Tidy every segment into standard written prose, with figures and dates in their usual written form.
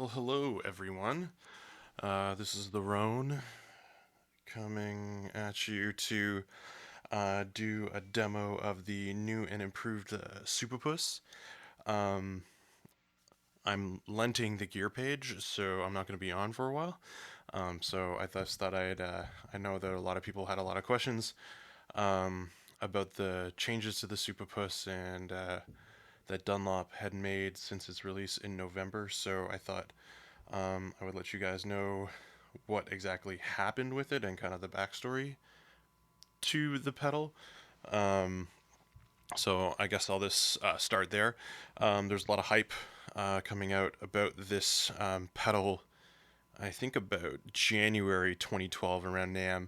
Well, hello everyone. This is the Roan coming at you to do a demo of the new and improved Supa-Puss. Um, I'm lenting the gear page, so I'm not going to be on for a while. So I just thought I know that a lot of people had a lot of questions um, about the changes to the Supa-Puss and that Dunlop had made since its release in November. So I thought I would let you guys know what exactly happened with it and kind of the backstory to the pedal. Um, so I guess I'll just start there. There's a lot of hype coming out about this pedal. I think about January 2012 around NAMM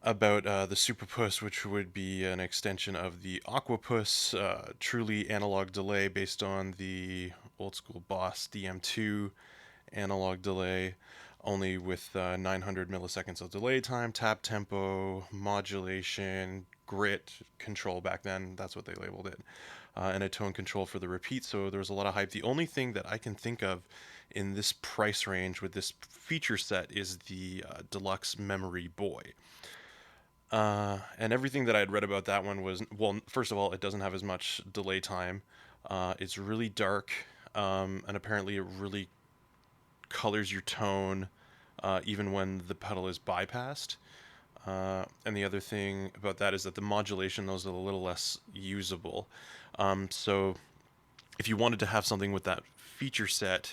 about the Supa-Puss, which would be an extension of the Aquapus, truly analog delay based on the old school Boss DM2 analog delay, only with 900 milliseconds of delay time, tap tempo, modulation, grit control back then. That's what they labeled it. And a tone control for the repeat. So there was a lot of hype. The only thing that I can think of in this price range with this feature set is the Deluxe Memory Boy. And everything that I had read about that one was, well, first of all, it doesn't have as much delay time. It's really dark, and apparently it really colors your tone even when the pedal is bypassed. And the other thing about that is that the modulation, those are a little less usable. So if you wanted to have something with that feature set,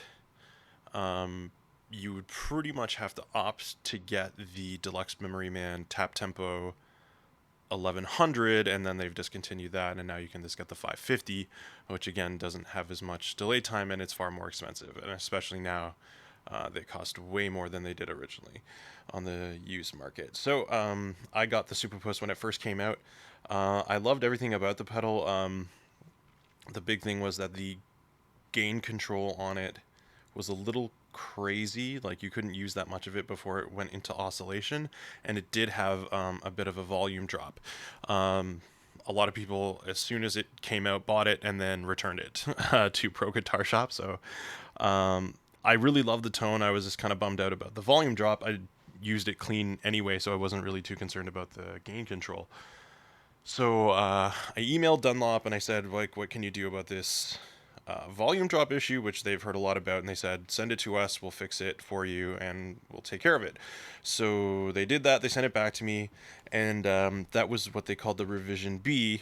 you would pretty much have to opt to get the Deluxe Memory Man Tap Tempo 1100, and then they've discontinued that, and now you can just get the 550, which again doesn't have as much delay time, and it's far more expensive, and especially now they cost way more than they did originally on the used market. So I got the Supa-Puss when it first came out. I loved everything about the pedal. The big thing was that the gain control on it was a little crazy. Like, you couldn't use that much of it before it went into oscillation, and it did have a bit of a volume drop. A lot of people, as soon as it came out, bought it and then returned it to Pro Guitar Shop. So I really loved the tone. I was just kind of bummed out about the volume drop. I used it clean anyway, so I wasn't really too concerned about the gain control. So I emailed Dunlop and I said, like, what can you do about this volume drop issue, which they've heard a lot about, and they said, send it to us, we'll fix it for you, and we'll take care of it. So they did that, they sent it back to me, and that was what they called the revision B,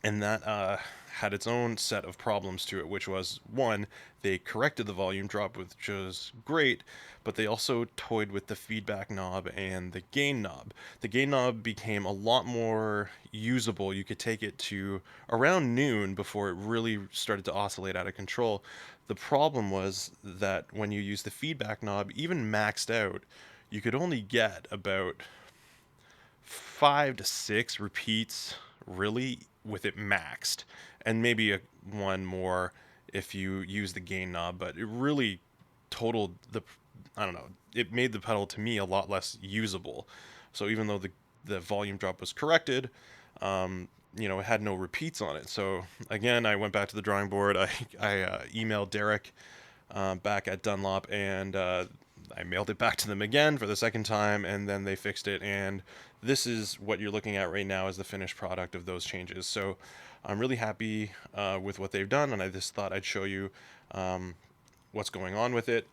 and that had its own set of problems to it, which was, one, they corrected the volume drop, which was great, but they also toyed with the feedback knob and the gain knob. The gain knob became a lot more usable. You could take it to around noon before it really started to oscillate out of control. The problem was that when you use the feedback knob, even maxed out, you could only get about 5 to 6 repeats really with it maxed, and maybe one more if you use the gain knob, but it really totaled the, I don't know, it made the pedal to me a lot less usable. So even though the volume drop was corrected, it had no repeats on it. So again, I went back to the drawing board. I emailed Derek back at Dunlop, and I mailed it back to them again for the second time, and then they fixed it. And this is what you're looking at right now as the finished product of those changes. So I'm really happy with what they've done, and I just thought I'd show you what's going on with it.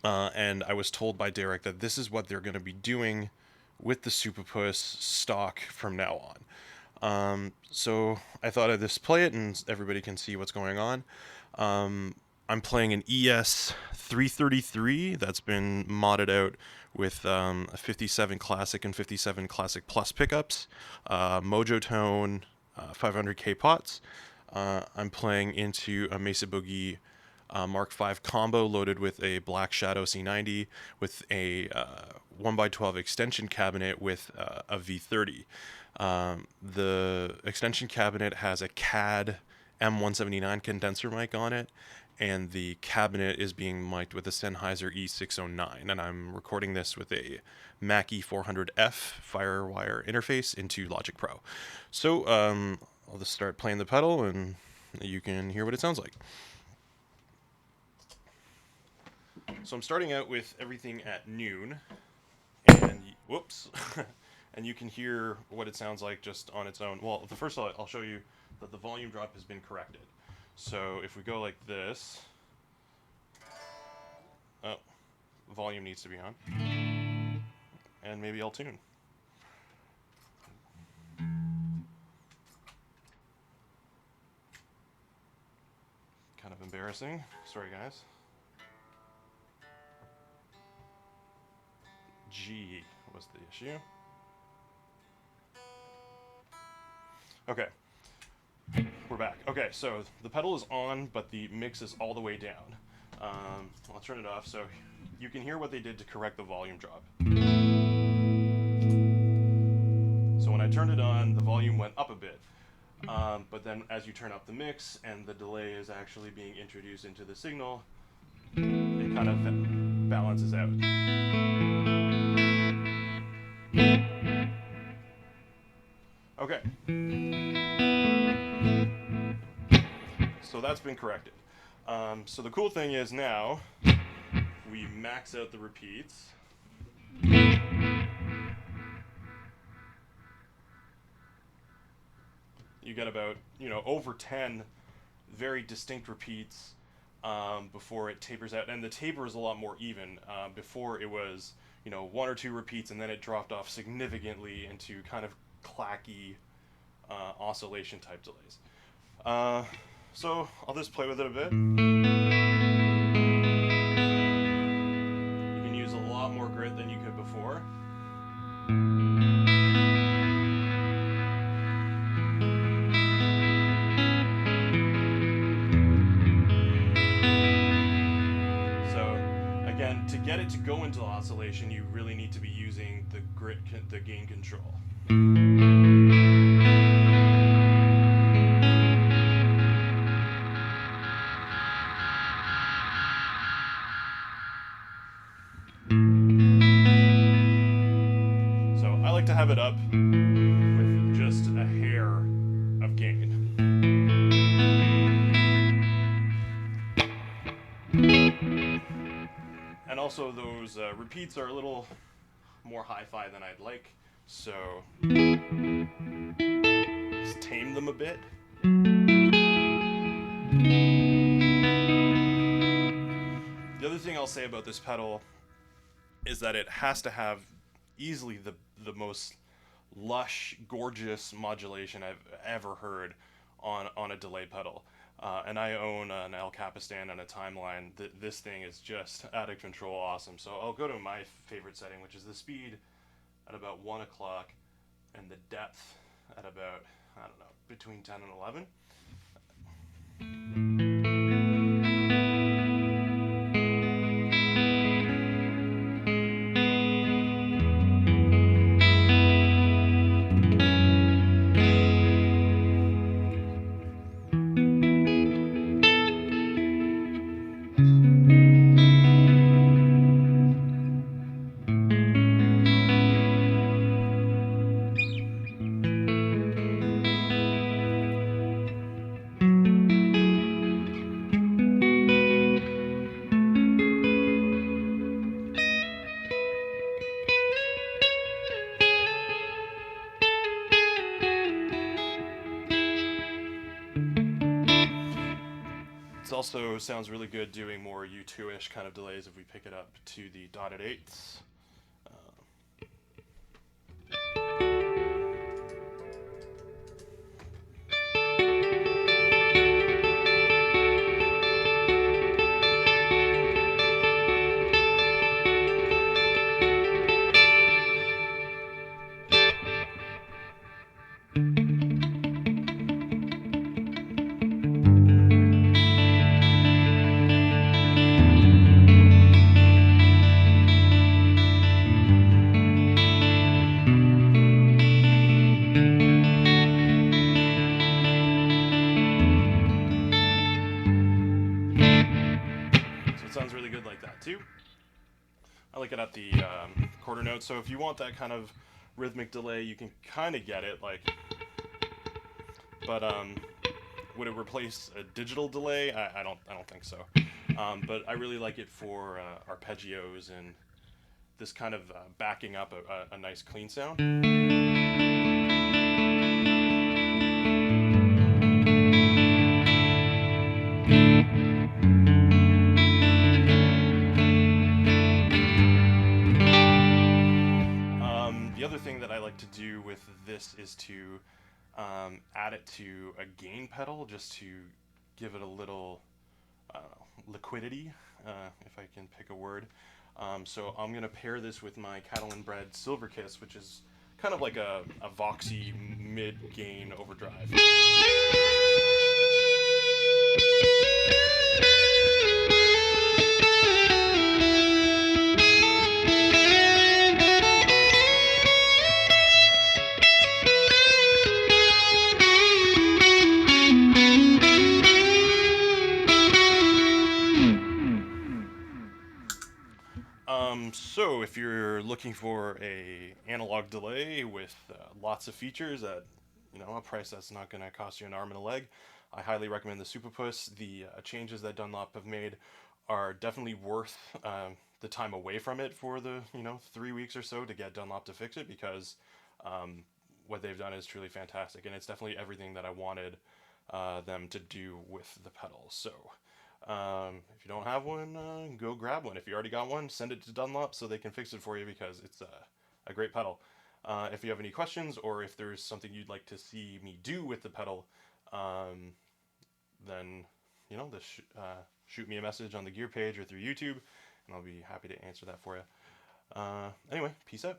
And I was told by Derek that this is what they're going to be doing with the Supa-Puss stock from now on. So I thought I'd just play it and everybody can see what's going on. I'm playing an ES 333 that's been modded out with a 57 Classic and 57 Classic Plus pickups, Mojo Tone, 500K pots. I'm playing into a Mesa Boogie Mark V combo loaded with a Black Shadow C90 with a 1x12 extension cabinet with a V30. The extension cabinet has a CAD M179 condenser mic on it, and the cabinet is being mic'd with a Sennheiser E609, and I'm recording this with a Mackie 400F Firewire interface into Logic Pro. So I'll just start playing the pedal, and you can hear what it sounds like. So I'm starting out with everything at noon, and whoops, and you can hear what it sounds like just on its own. Well, the first I'll show you that the volume drop has been corrected. So if we go like this, oh, volume needs to be on, and maybe I'll tune. Kind of embarrassing. Sorry, guys. G was the issue. Okay, we're back. Okay, so the pedal is on, but the mix is all the way down. I'll turn it off so you can hear what they did to correct the volume drop. So when I turned it on, the volume went up a bit. But then as you turn up the mix and the delay is actually being introduced into the signal, it kind of balances out. Okay. So that's been corrected. So the cool thing is now we max out the repeats. You get about, over 10 very distinct repeats before it tapers out. And the taper is a lot more even. Before it was, 1 or 2 repeats, and then it dropped off significantly into kind of clacky oscillation type delays. So I'll just play with it a bit. You can use a lot more grit than you could before. Again, to get it to go into oscillation, you really need to be using the gain control. So I like to have it up with just a hair of gain. And also those repeats are a little more hi-fi than I'd like, so just tame them a bit. The other thing I'll say about this pedal is that it has to have easily the most lush, gorgeous modulation I've ever heard on a delay pedal. And I own an El Capistan and a Timeline. This thing is just out of control awesome. So I'll go to my favorite setting, which is the speed at about 1 o'clock and the depth at about, I don't know, between 10 and 11. It also sounds really good doing more U2-ish kind of delays if we pick it up to the dotted eighths. Sounds really good like that too. I like it at the quarter note, so if you want that kind of rhythmic delay, you can kind of get it, like, but would it replace a digital delay? I don't think so. But I really like it for arpeggios and this kind of backing up a nice clean sound. The other thing that I like to do with this is to add it to a gain pedal just to give it a little liquidity, if I can pick a word. So I'm going to pair this with my Cattle and Bread Silver Kiss, which is kind of like a voxy mid-gain overdrive. So if you're looking for a analog delay with lots of features at a price that's not going to cost you an arm and a leg, I highly recommend the Supa-Puss. The changes that Dunlop have made are definitely worth the time away from it for the 3 weeks or so to get Dunlop to fix it, because what they've done is truly fantastic, and it's definitely everything that I wanted them to do with the pedals. So if you don't have one, go grab one. If you already got one, send it to Dunlop so they can fix it for you, because it's a great pedal. If you have any questions, or if there's something you'd like to see me do with the pedal, then shoot me a message on the gear page or through YouTube, and I'll be happy to answer that for you. Anyway, peace out.